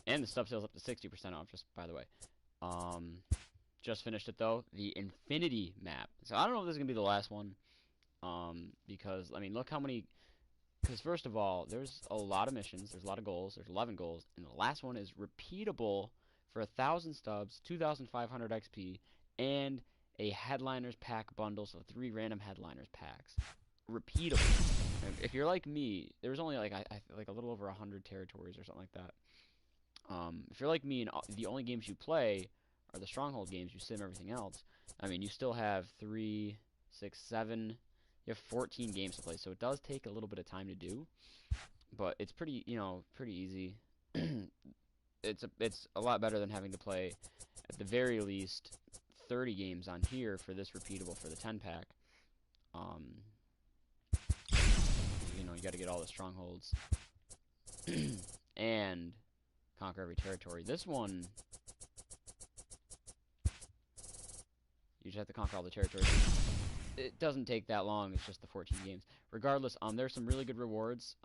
And the stub sale's up to 60% off, just by the way. Um, just finished it though, the Infinity map. So I don't know if this is gonna be the last one. Because I mean, look how many. Because first of all, there's a lot of missions. There's a lot of goals. There's 11 goals, and the last one is repeatable for 1,000 stubs, 2,500 XP, and a headliners pack bundle. So 3 random headliners packs, repeatable. And if you're like me, there's only like like a little over 100 territories or something like that. If you're like me and the only games you play are the stronghold games, you sim everything else. I mean, you still have 3, 6, 7. You have 14 games to play, so it does take a little bit of time to do, but it's pretty, pretty easy. It's a lot better than having to play, at the very least, 30 games on here for this repeatable for the 10 pack. Um, you got to get all the strongholds and conquer every territory. This one, you just have to conquer all the territories. It doesn't take that long. It's just the 14 games. Regardless, there's some really good rewards.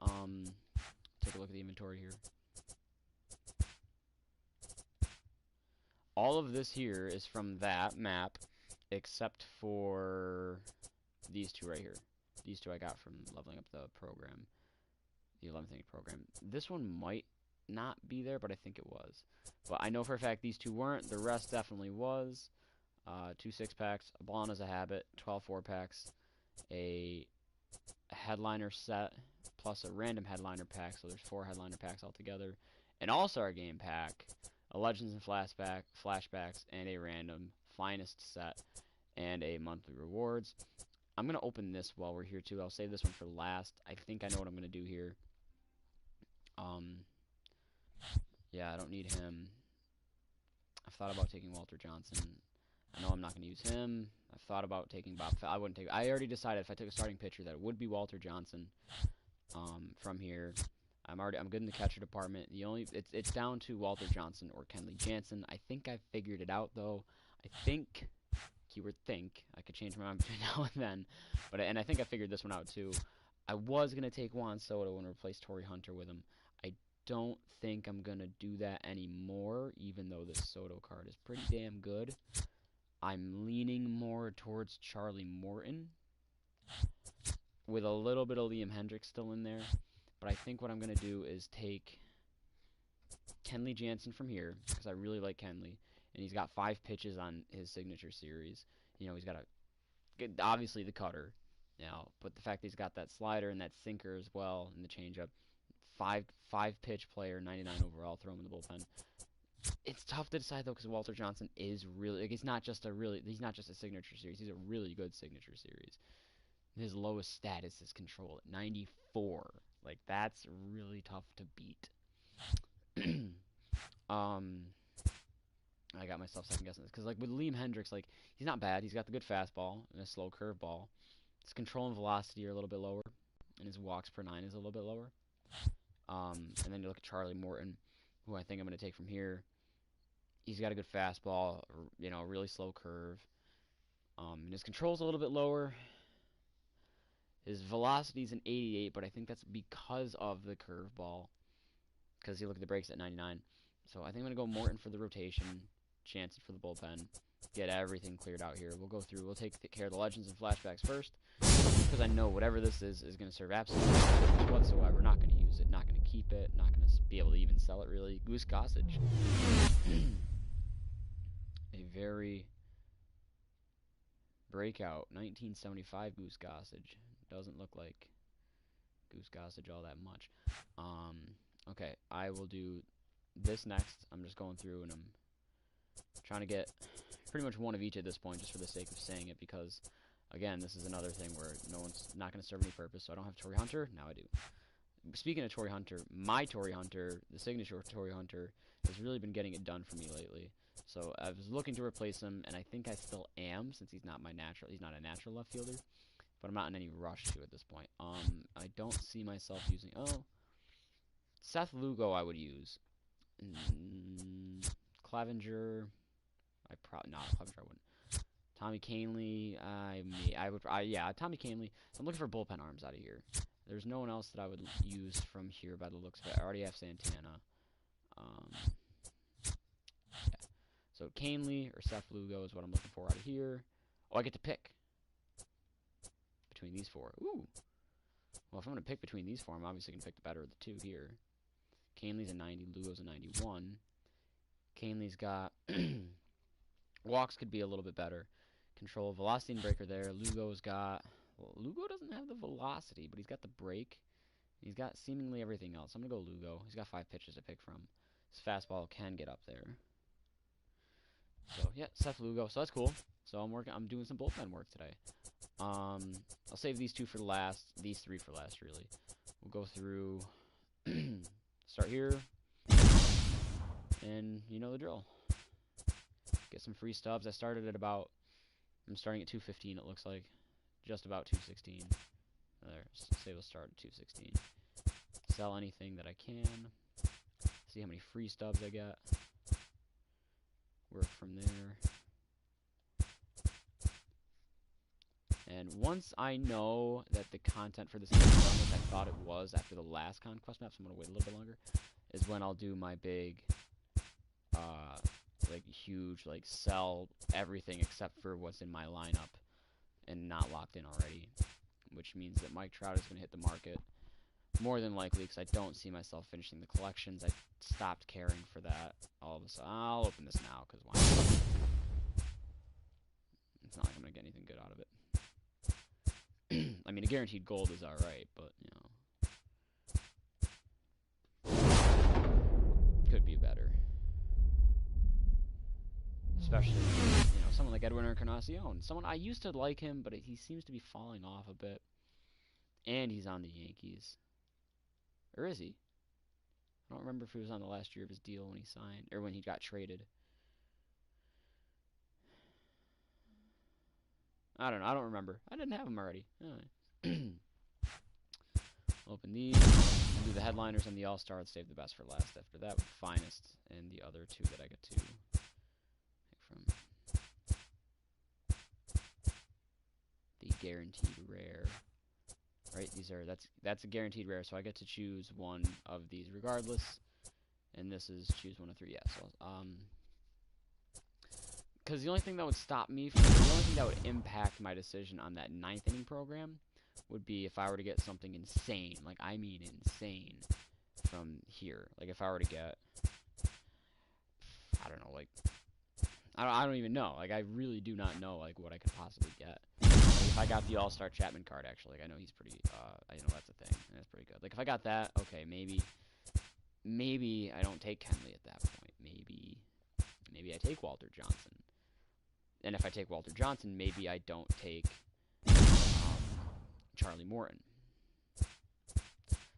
Take a look at the inventory here. All of this here is from that map, except for these two right here. These two I got from leveling up the program, the 11th inning program. This one might not be there, but I think it was. But I know for a fact these two weren't. The rest definitely was. 2 6-packs, a Ball as a Habit, 12 4-packs, a headliner set, plus a random headliner pack, so there's 4 headliner packs altogether, an all-star game pack, a Legends and flashbacks, and a random finest set, and a monthly rewards. I'm going to open this while we're here too. I'll save this one for last. I think I know what I'm going to do here. Yeah, I don't need him. I've thought about taking Walter Johnson. I know I'm not going to use him. I've thought about taking Bob. I wouldn't take. I already decided if I took a starting pitcher that it would be Walter Johnson. From here, I'm good in the catcher department. It's down to Walter Johnson or Kenley Jansen. I think I figured it out though. I think, keyword think. I could change my mind between now and then, and I think I figured this one out too. I was gonna take Juan Soto and replace Torrey Hunter with him. I don't think I'm gonna do that anymore, even though this Soto card is pretty damn good. I'm leaning more towards Charlie Morton with a little bit of Liam Hendricks still in there. But I think what I'm going to do is take Kenley Jansen from here, because I really like Kenley. And he's got 5 pitches on his signature series. He's got obviously the cutter now, but the fact that he's got that slider and that sinker as well, and the changeup. 5 pitch player, 99 overall, throw him in the bullpen. It's tough to decide though, because Walter Johnson is really he's not just a signature series. He's a really good signature series. His lowest status is control at 94. Like that's really tough to beat. I got myself second guessing this because like with Liam Hendricks, like he's not bad. He's got the good fastball and a slow curveball. His control and velocity are a little bit lower, and his walks per 9 is a little bit lower. And then you look at Charlie Morton, who I think I'm going to take from here. He's got a good fastball, really slow curve. And his control's a little bit lower. His velocity's an 88, but I think that's because of the curveball. Because you look at the breaks at 99. So I think I'm going to go Morton for the rotation, Jansen for the bullpen, get everything cleared out here. We'll go through, we'll take care of the Legends and flashbacks first, because I know whatever this is going to serve absolutely nothing whatsoever. Not going to use it, not going to keep it, not going to be able to even sell it really. Goose Gossage. A very breakout 1975 Goose Gossage. Doesn't look like Goose Gossage all that much. Okay, I will do this next. I'm just going through and I'm trying to get pretty much one of each at this point, just for the sake of saying it, because again, this is another thing where no one's not going to serve any purpose. So I don't have Torrey Hunter. Now I do. Speaking of Torrey Hunter, my Torrey Hunter, the signature Torrey Hunter, has really been getting it done for me lately. So I was looking to replace him, and I think I still am, since he's not a natural left fielder. But I'm not in any rush to at this point. I don't see myself using. Seth Lugo I would use. Clevenger, Clevenger I wouldn't. Tommy Canley, yeah, Tommy Canley. So I'm looking for bullpen arms out of here. There's no one else that I would use from here by the looks of it. I already have Santana. Yeah. So Canely or Seth Lugo is what I'm looking for out of here. Oh, I get to pick between these four. Ooh. Well, if I'm going to pick between these four, I'm obviously going to pick the better of the two here. Canely's a 90, Lugo's a 91. Canely's got... walks could be a little bit better. Control, velocity and breaker there. Lugo's got... Well, Lugo doesn't have the velocity, but he's got the break. He's got seemingly everything else. I'm going to go Lugo. He's got 5 pitches to pick from. His fastball can get up there. So, yeah, Seth Lugo. So that's cool. So I'm doing some bullpen work today. I'll save these two for last. These three for last, really. We'll go through... start here. And you know the drill. Get some free stubs. I started at about... I'm starting at 215, it looks like. Just about 216. There. Say we'll start at 216. Sell anything that I can. See how many free stubs I get. Work from there. And once I know that the content for this is done, which I thought it was after the last Conquest map, so I'm going to wait a little bit longer, is when I'll do my big, like, huge, like, sell everything except for what's in my lineup and not locked in already, which means that Mike Trout is going to hit the market more than likely because I don't see myself finishing the collections. I stopped caring for that all of a sudden. I'll open this now because why not? It's not like I'm going to get anything good out of it. I mean, a guaranteed gold is alright, but, you know. Could be better. Especially, you know, someone like Edwin Encarnacion. Someone, I used to like him, but he seems to be falling off a bit. And he's on the Yankees. Or is he? I don't remember if he was on the last year of his deal when he signed, or when he got traded. I don't know. I don't remember. I didn't have him already. Open these. Do the headliners and the All-Star. Let's save the best for last. After that, with Finest and the other two that I get to pick from. The guaranteed rare. Right? These are that's a guaranteed rare, so I get to choose one of these regardless. And this is choose one of three. Yes. Because the only thing that would stop me from, the only thing that would impact my decision on that 9th inning program would be if I were to get something insane, like I mean insane, from here. Like if I were to get, I don't know, like I don't even know. Like I really do not know like what I could possibly get. Like, if I got the All-Star Chapman card, actually, like, I know he's pretty. I know that's a thing. That's pretty good. Like if I got that, okay, maybe I don't take Kenley at that point. Maybe I take Walter Johnson. And if I take Walter Johnson, maybe I don't take Charlie Morton.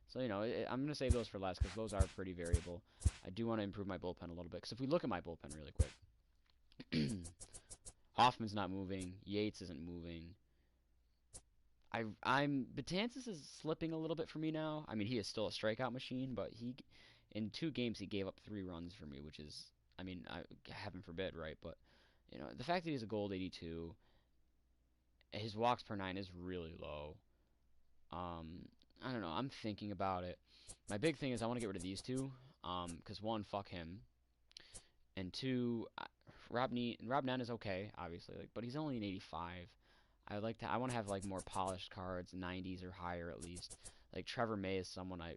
So, you know, I'm going to save those for last because those are pretty variable. I do want to improve my bullpen a little bit. Because if we look at my bullpen really quick, Hoffman's not moving. Yates isn't moving. Betances is slipping a little bit for me now. I mean, he is still a strikeout machine, but in 2 games, he gave up 3 runs for me, which is, I mean, heaven forbid, right? But, you know, the fact that he's a gold 82, his walks per 9 is really low. I don't know. I'm thinking about it. My big thing is I want to get rid of these two. Because 1, fuck him. And 2, Rob Nunn is okay, obviously, like, but he's only an 85. I want to have like more polished cards, 90s or higher at least. Like Trevor May is someone I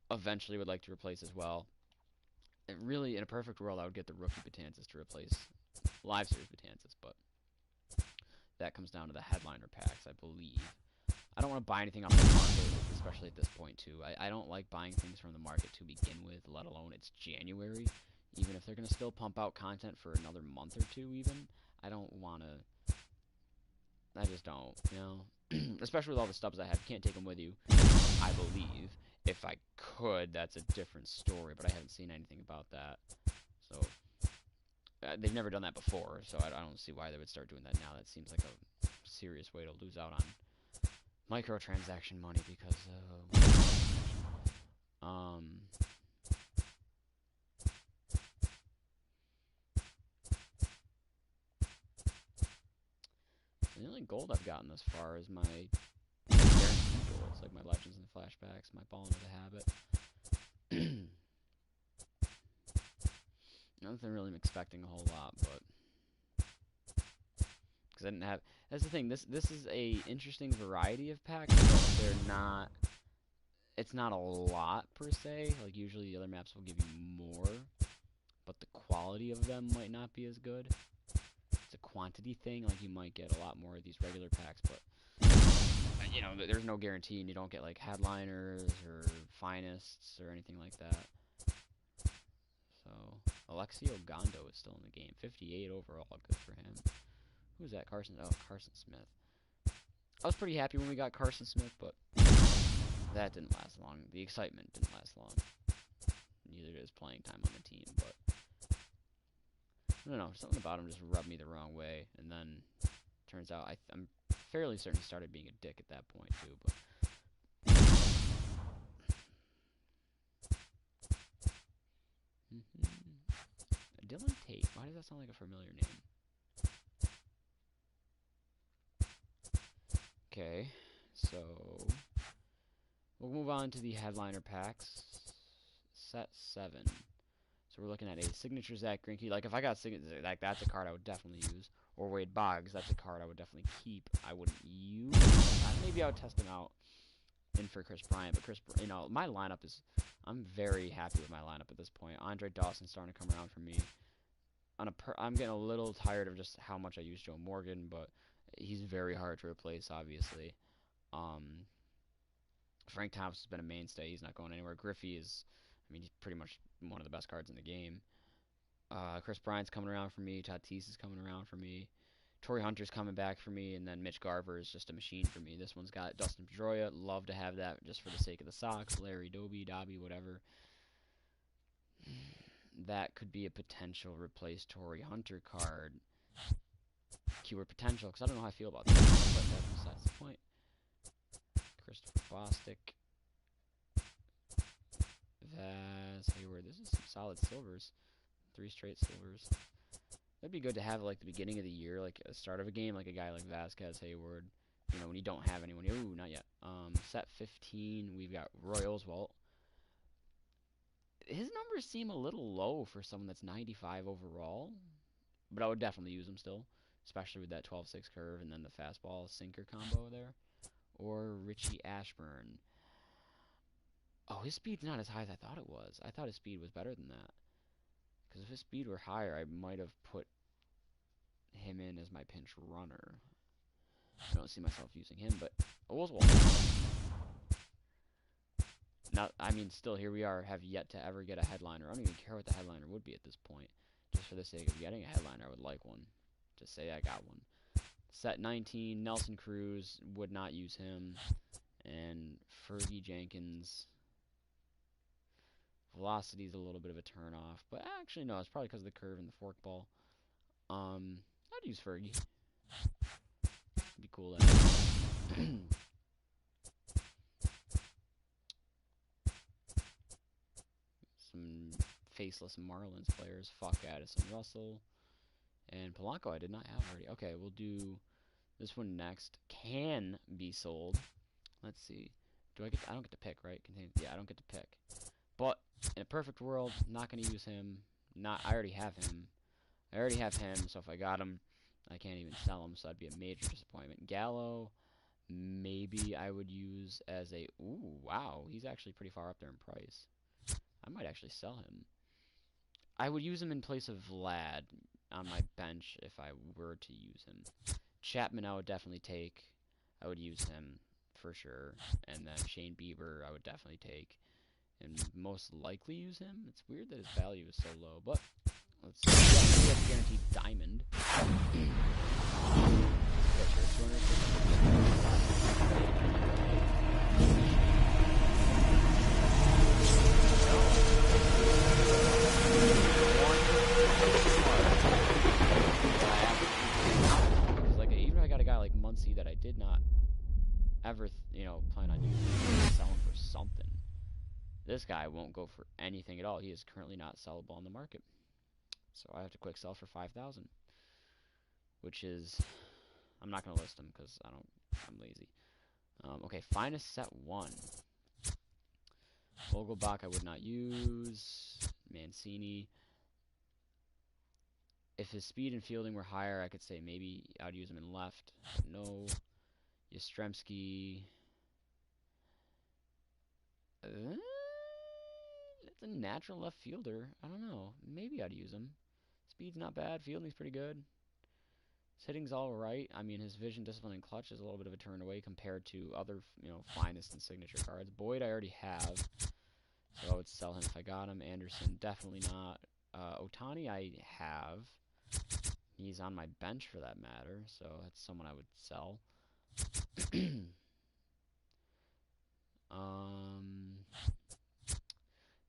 eventually would like to replace as well. And really, in a perfect world, I would get the rookie Betances to replace Live Series Betances, but that comes down to the headliner packs, I believe. I don't want to buy anything off the market, especially at this point, too. I don't like buying things from the market to begin with, let alone it's January. Even if they're going to still pump out content for another month or 2, even, I don't want to... I just don't, you know? Especially with all the stubs I have. You can't take them with you, I believe. If I could, that's a different story, but I haven't seen anything about that. So, they've never done that before, so I don't see why they would start doing that now. That seems like a serious way to lose out on microtransaction money because, the only gold I've gotten thus far is my guaranteed golds, like my Legends and Flashbacks, my Ball into the Habit. Nothing really I'm expecting a whole lot, but because I didn't have. That's the thing. This is a interesting variety of packs, but they're not. It's not a lot per se. Like usually the other maps will give you more, but the quality of them might not be as good. It's a quantity thing. Like you might get a lot more of these regular packs, but you know, there's no guarantee, and you don't get like headliners or finest or anything like that. So Alexio Gondo is still in the game. 58 overall. Good for him. Who's that? Carson. Oh, Carson Smith. I was pretty happy when we got Carson Smith, but that didn't last long. The excitement didn't last long. Neither did his playing time on the team, but I don't know. Something about him just rubbed me the wrong way, and then turns out I'm fairly certain he started being a dick at that point too. But Dylan Tate. Why does that sound like a familiar name? Okay, so we'll move on to the headliner packs. Set 7. So we're looking at a signature Zach Greinke. Like if I got signature, like that's a card I would definitely use. Or Wade Boggs, that's a card I would definitely keep. I wouldn't use. Maybe I would test him out in for Chris Bryant, but you know, my lineup is. I'm very happy with my lineup at this point. Andre Dawson's starting to come around for me. I'm getting a little tired of just how much I use Joe Morgan, but he's very hard to replace, obviously. Frank Thomas has been a mainstay. He's not going anywhere. Griffey is, I mean, he's pretty much one of the best cards in the game. Chris Bryant's coming around for me. Tatis is coming around for me. Torrey Hunter's coming back for me. And then Mitch Garver is just a machine for me. This one's got Dustin Pedroia. Love to have that just for the sake of the Sox. Larry Doby, whatever. That could be a potential replace Torrey Hunter card. Keyword potential, because I don't know how I feel about that. But that's besides the point. Christopher Bostic. Vaz Hayward. This is some solid silvers. 3 straight silvers. That'd be good to have like the beginning of the year, like a start of a game, like a guy like Vasquez Hayward. You know, when you don't have anyone. Ooh, not yet. Set 15, we've got Roy Oswalt. His numbers seem a little low for someone that's 95 overall, but I would definitely use him still, especially with that 12-6 curve and then the fastball sinker combo there. Or Richie Ashburn. Oh, his speed's not as high as I thought it was. I thought his speed was better than that. Because if his speed were higher, I might have put him in as my pinch runner. I don't see myself using him, but Oswalt. Now, I mean, still, here we are, have yet to ever get a headliner. I don't even care what the headliner would be at this point. Just for the sake of getting a headliner, I would like one. Just say I got one. Set 19, Nelson Cruz, would not use him. And Fergie Jenkins. Velocity's a little bit of a turnoff, but actually no, it's probably because of the curve and the forkball. I'd use Fergie. Be cool then. Some faceless Marlins players. Fuck Addison Russell. And Polanco I did not have already. Okay, we'll do this one next. Can be sold. Let's see. I don't get to pick, right? Yeah, I don't get to pick. But in a perfect world, not going to use him. I already have him. So if I got him, I can't even sell him, so that'd be a major disappointment. Gallo, maybe I would use as a... Ooh, wow, he's actually pretty far up there in price. I might actually sell him. I would use him in place of Vlad on my bench if I were to use him. Chapman I would definitely take. I would use him for sure. And then Shane Bieber I would definitely take. And most likely use him. It's weird that his value is so low, but let's see. We have guaranteed diamond. Like even if I got a guy like Muncy that I did not ever, plan on using, selling for something. This guy won't go for anything at all. He is currently not sellable on the market. So I have to quick sell for 5,000. Which is... I'm not going to list him because I'm lazy. Okay, finest set 1. Vogelbach I would not use. Mancini. If his speed and fielding were higher, I could say maybe I'd use him in left. But no. Yastrzemski. That's a natural left fielder. I don't know. Maybe I'd use him. Speed's not bad. Fielding's pretty good. His hitting's all right. I mean, his vision, discipline, and clutch is a little bit of a turn away compared to other, finest and signature cards. Boyd I already have, so I would sell him if I got him. Anderson, definitely not. Otani I have. He's on my bench for that matter, so that's someone I would sell.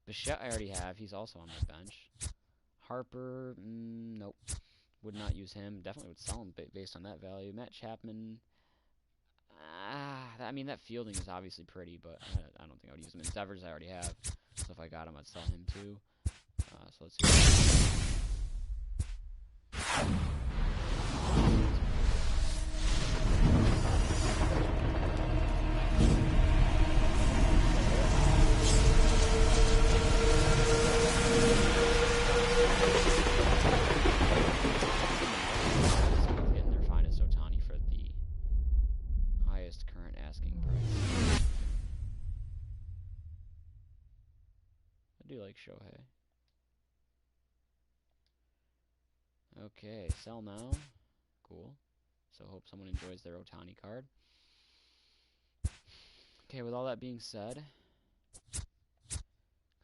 Bichette I already have. He's also on my bench. Harper, nope. Would not use him. Definitely would sell him based on that value. Matt Chapman, I mean, that fielding is obviously pretty, but I don't think I would use him. And Devers I already have, so if I got him, I'd sell him too. So let's see. Getting their finest Otani for the highest current asking price. I do like Shohei. Okay, sell now. Cool. So hope someone enjoys their Otani card. Okay, with all that being said,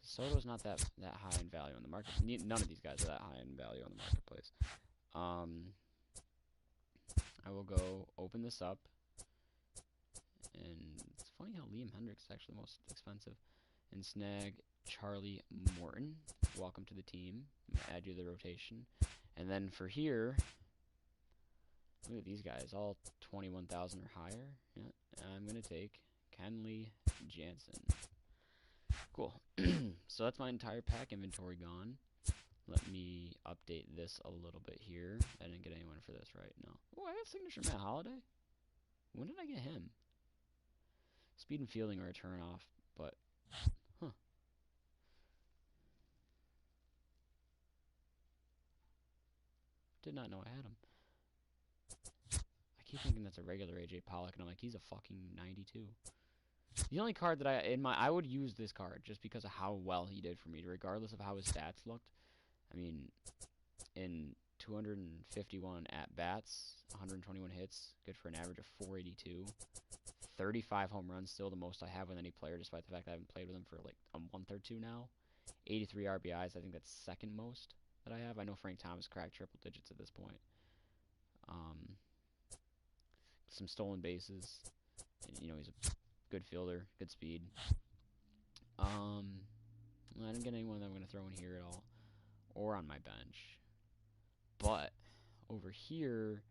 Soto's not that high in value on the market. None of these guys are that high in value on the marketplace. I will go open this up, and it's funny how Liam Hendricks is actually the most expensive, and snag Charlie Morton. Welcome to the team. I'm gonna add you to the rotation, and then for here, look at these guys, all 21,000 or higher. Yeah, I'm gonna take Kenley Jansen. Cool. So that's my entire pack inventory gone. Let me update this a little bit here. I didn't get anyone for this, right? No. Oh, I got signature Matt Holliday. When did I get him? Speed and fielding are a turn off, but did not know I had him. I keep thinking that's a regular AJ Pollock, and I'm like, he's a fucking 92. The only card that I would use this card just because of how well he did for me, regardless of how his stats looked. I mean, in 251 at-bats, 121 hits, good for an average of 482. 35 home runs, still the most I have with any player, despite the fact that I haven't played with him for like a month or two now. 83 RBIs, I think that's second most that I have. I know Frank Thomas cracked triple digits at this point. Some stolen bases. And, he's a good fielder, good speed. I didn't get anyone that I'm going to throw in here at all, or on my bench. But over here,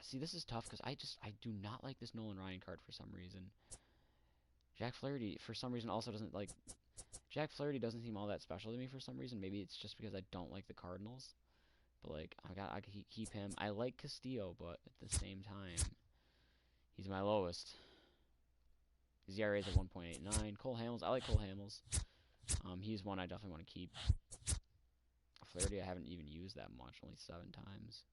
see, this is tough because I do not like this Nolan Ryan card for some reason. Jack Flaherty, for some reason, also doesn't like. Jack Flaherty doesn't seem all that special to me for some reason. Maybe it's just because I don't like the Cardinals. But like, I could keep him. I like Castillo, but at the same time, he's my lowest. His ERA is at 1.89. Cole Hamels, I like Cole Hamels. He's one I definitely want to keep. Flaherty I haven't even used that much, only 7 times.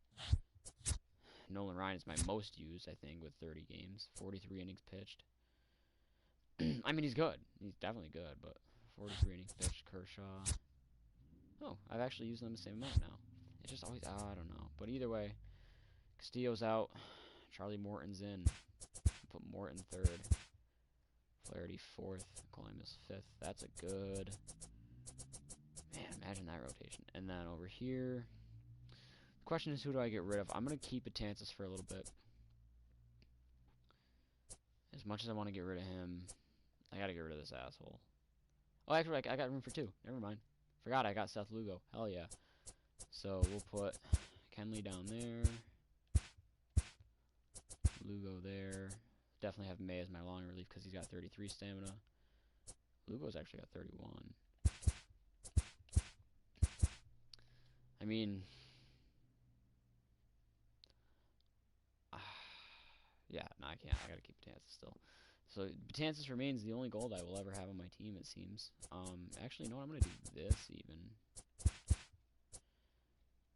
Nolan Ryan is my most used, I think, with 30 games. 43 innings pitched. I mean, he's good. He's definitely good, but 43 innings pitched. Kershaw. Oh, I've actually used them the same amount now. It's just always, I don't know. But either way, Castillo's out. Charlie Morton's in. Put Morton third. Flaherty fourth. Columbus fifth. That's a good. Man, imagine that rotation. And then over here, the question is, who do I get rid of? I'm going to keep Betances for a little bit. As much as I want to get rid of him, I got to get rid of this asshole. Oh, actually, I got room for 2. Never mind. Forgot I got Seth Lugo. Hell yeah. So we'll put Kenley down there. Lugo there. Definitely have May as my long relief because he's got 33 stamina. Lugo's actually got 31. I mean, yeah, no, I can't. I gotta keep Betances still. So Betances remains the only gold I will ever have on my team, it seems. Actually, you know what? I'm gonna do this even.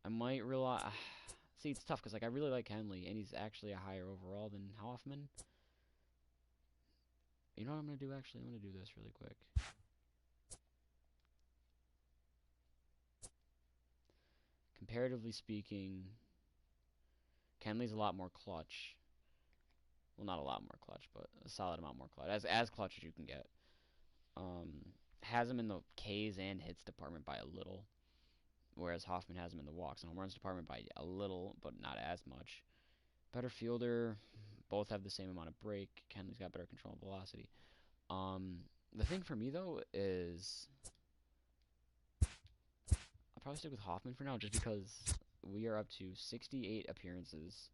I might rely. See, it's tough because like I really like Henley, and he's actually a higher overall than Hoffman. You know what I'm gonna do? Actually, I'm gonna do this really quick. Comparatively speaking, Kenley's a lot more clutch. Well, not a lot more clutch, but a solid amount more clutch. As clutch as you can get. Has him in the Ks and hits department by a little, whereas Hoffman has him in the walks and home runs department by a little, but not as much. Better fielder. Both have the same amount of break. Kenley's got better control and velocity. The thing for me though is I'll probably stick with Hoffman for now, just because we are up to 68 appearances,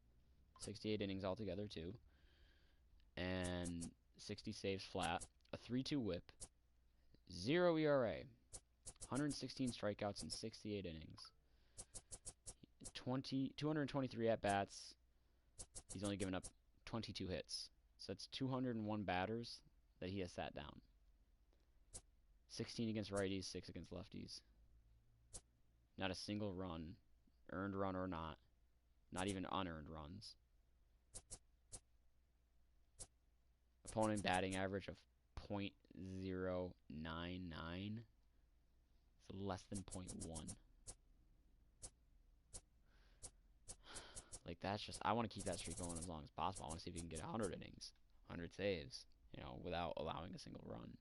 68 innings altogether too, and 60 saves flat, a 3.2 WHIP, 0 ERA, 116 strikeouts in 68 innings, 223 at bats. He's only given up 22 hits, so that's 201 batters that he has sat down. 16 against righties, 6 against lefties. Not a single run, earned run or not. Not even unearned runs. Opponent batting average of .099. It's less than .1. Like, that's just, I want to keep that streak going as long as possible. I want to see if he can get 100 innings, 100 saves, you know, without allowing a single run.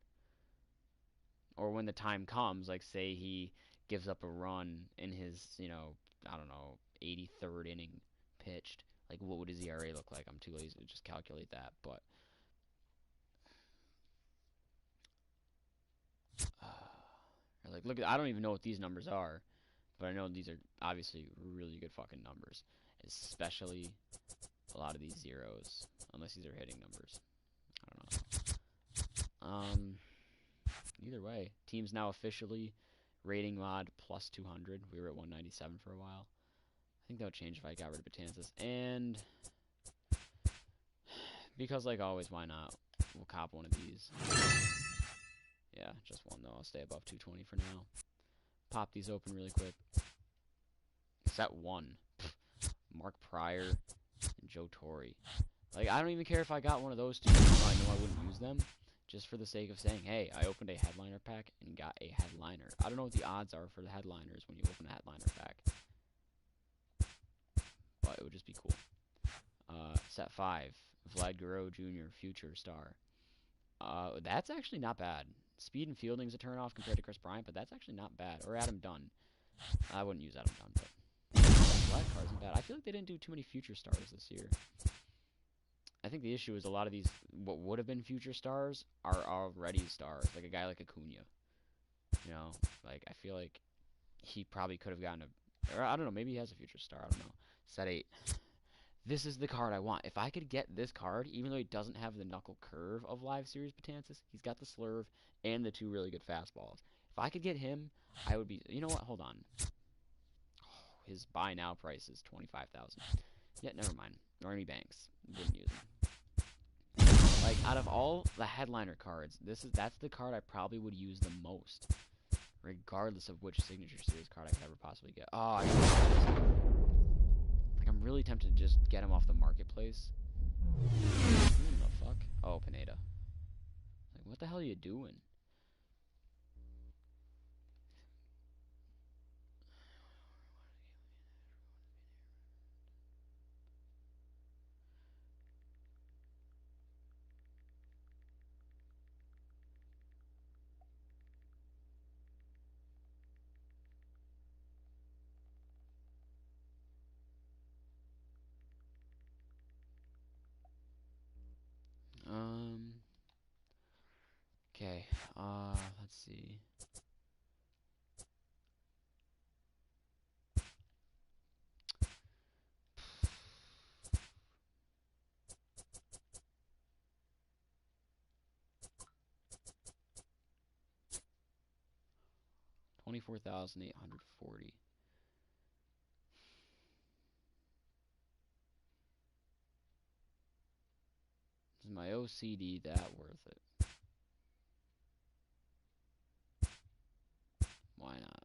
Or when the time comes, like, say he gives up a run in his, you know, I don't know, 83rd inning pitched. Like, what would his ERA look like? I'm too lazy to just calculate that, but like, look, I don't even know what these numbers are, but I know these are obviously really good fucking numbers, especially a lot of these zeros, unless these are hitting numbers. I don't know. Either way, team's now officially rating mod plus 200. We were at 197 for a while. I think that would change if I got rid of Betances. And because, like always, why not? We'll cop one of these. Yeah, just one though. I'll stay above 220 for now. Pop these open really quick. Set 1. Mark Pryor and Joe Torre. Like, I don't even care if I got one of those two. I know I wouldn't use them. Just for the sake of saying, hey, I opened a headliner pack and got a headliner. I don't know what the odds are for the headliners when you open a headliner pack, but it would just be cool. Set 5. Vlad Guerrero Jr., future star. That's actually not bad. Speed and fielding is a turnoff compared to Chris Bryant, but that's actually not bad. Or Adam Dunn. I wouldn't use Adam Dunn, but Vlad card isn't bad. I feel like they didn't do too many future stars this year. I think the issue is a lot of these, what would have been future stars, are already stars. Like a guy like Acuna. You know, like, I feel like he probably could have gotten a, or I don't know, maybe he has a future star, I don't know. Set 8. This is the card I want. If I could get this card, even though he doesn't have the knuckle curve of Live Series Betances, he's got the slurve and the 2 really good fastballs. If I could get him, I would be, you know what, hold on. Oh, his buy now price is $25,000. Yeah, never mind. Ernie Banks. Wouldn't use him. Like, out of all the headliner cards, that's the card I probably would use the most. Regardless of which Signature Series card I could ever possibly get. Oh, like, I'm really tempted to just get him off the marketplace. What the fuck? Oh, Pineda. Like, what the hell are you doing? Okay, let's see. $24,840. Is my OCD that worth it? Why not?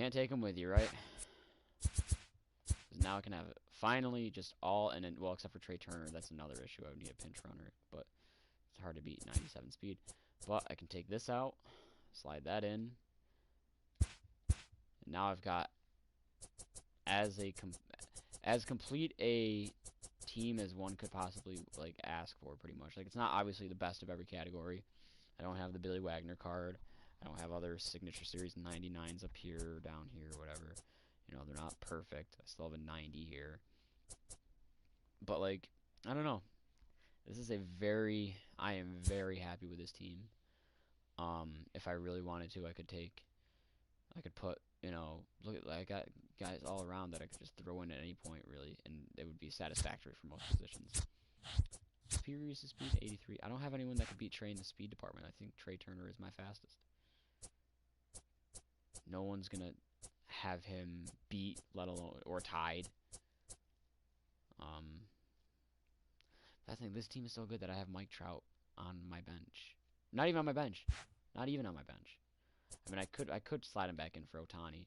can't take him with you, right? 'Cause now I can have finally just all, and then, well, except for Trey Turner, that's another issue. I would need a pinch runner, but it's hard to beat 97 speed. But I can take this out, slide that in, and now I've got as complete a team as one could possibly like ask for, pretty much. Like, it's not obviously the best of every category. I don't have the Billy Wagner card. I don't have other signature series 99s up here, down here, whatever. You know, they're not perfect. I still have a 90 here. But, like, I don't know. This is I am very happy with this team. If I really wanted to, I could put, you know, I got guys all around that I could just throw in at any point, really, and it would be satisfactory for most positions. Superior to speed, 83. I don't have anyone that could beat Trey in the speed department. I think Trey Turner is my fastest. No one's going to have him beat, let alone, or tied. I think this team is so good that I have Mike Trout on my bench. Not even on my bench. Not even on my bench. I mean, I could slide him back in for Ohtani.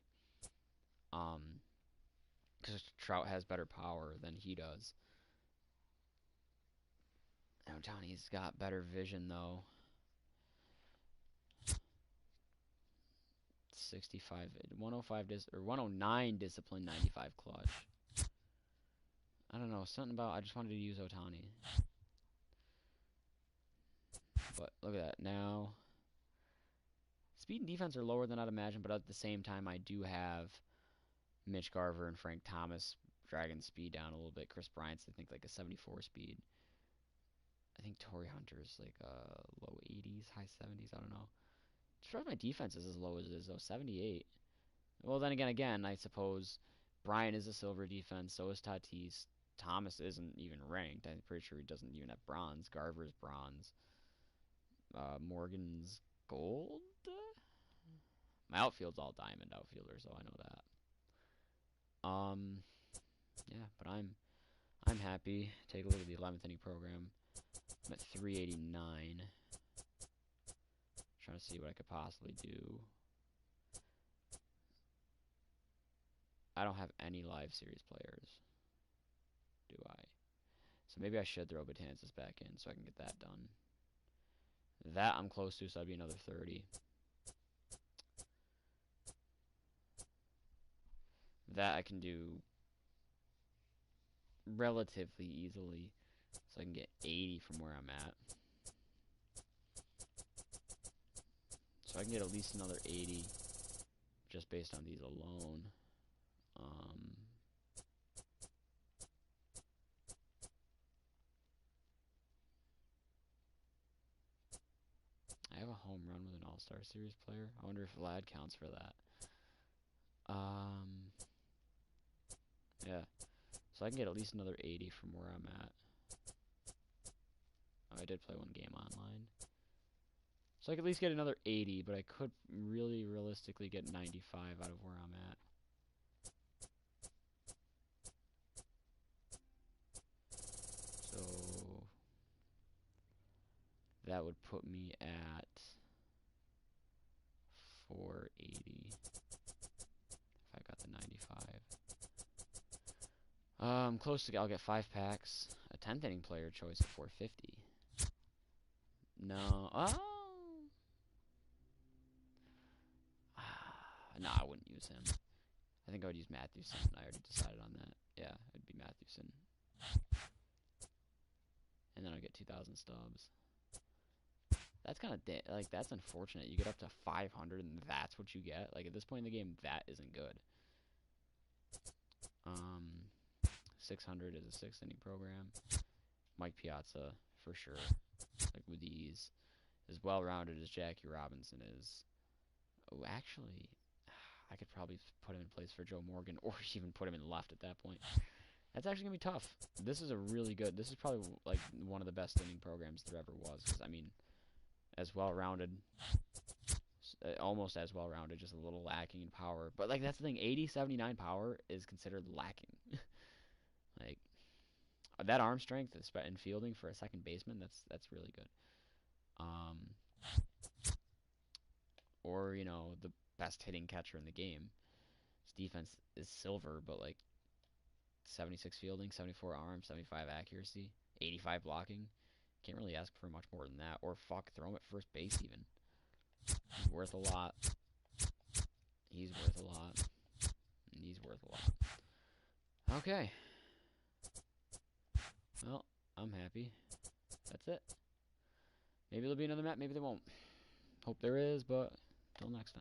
Because Trout has better power than he does. And Ohtani's got better vision, though. 65, 105 or 109 discipline, 95 clutch. I don't know, something about I just wanted to use Ohtani. But look at that now. Speed and defense are lower than I'd imagine, but at the same time, I do have Mitch Garver and Frank Thomas dragging speed down a little bit. Chris Bryant's, I think, like a 74 speed. I think Torrey Hunter's like low 80s, high 70s. I don't know. As far as my defense is as low as it is, though, 78. Well, then again, I suppose Bryant is a silver defense. So is Tatis. Thomas isn't even ranked. I'm pretty sure he doesn't even have bronze. Garver's bronze. Morgan's gold. My outfield's all diamond outfielder, so I know that. Yeah, but I'm happy. Take a look at the 11th inning program. I'm at 389. Trying to see what I could possibly do. I don't have any live series players, do I? So maybe I should throw Betances back in so I can get that done. That I'm close to, so that'd be another 30. That I can do relatively easily, so I can get 80 from where I'm at. So I can get at least another 80 just based on these alone. I have a home run with an All-Star Series player. I wonder if Vlad counts for that. Yeah. So I can get at least another 80 from where I'm at. Oh, I did play one game online. So I could at least get another 80, but I could really realistically get 95 out of where I'm at. So that would put me at 480 if I got the 95. I'm close to. I'll get 5 packs. A 10th inning player choice at 450. No. Oh. No, I wouldn't use him. I think I would use Mathewson. I already decided on that. Yeah, it'd be Mathewson. And then I'll get 2,000 stubs. That's kind of like, that's unfortunate. You get up to 500 and that's what you get. Like, at this point in the game, that isn't good. 600 is a 6th inning program. Mike Piazza, for sure. Like, with ease. As well-rounded as Jackie Robinson is. Oh, actually, I could probably put him in place for Joe Morgan, or even put him in left at that point. That's actually going to be tough. This is a really good, this is probably, like, one of the best inning programs there ever was. Because, I mean, as well-rounded, almost as well-rounded, just a little lacking in power. But, like, that's the thing, 80, 79 power is considered lacking. Like, that arm strength in fielding for a second baseman, that's really good. Or, you know, the best hitting catcher in the game. defense is silver, but like 76 fielding, 74 arm, 75 accuracy, 85 blocking. Can't really ask for much more than that. Or fuck, throw him at first base even. He's worth a lot. He's worth a lot. And he's worth a lot. Okay. Well, I'm happy. That's it. Maybe there'll be another map, maybe there won't. Hope there is, but till next time.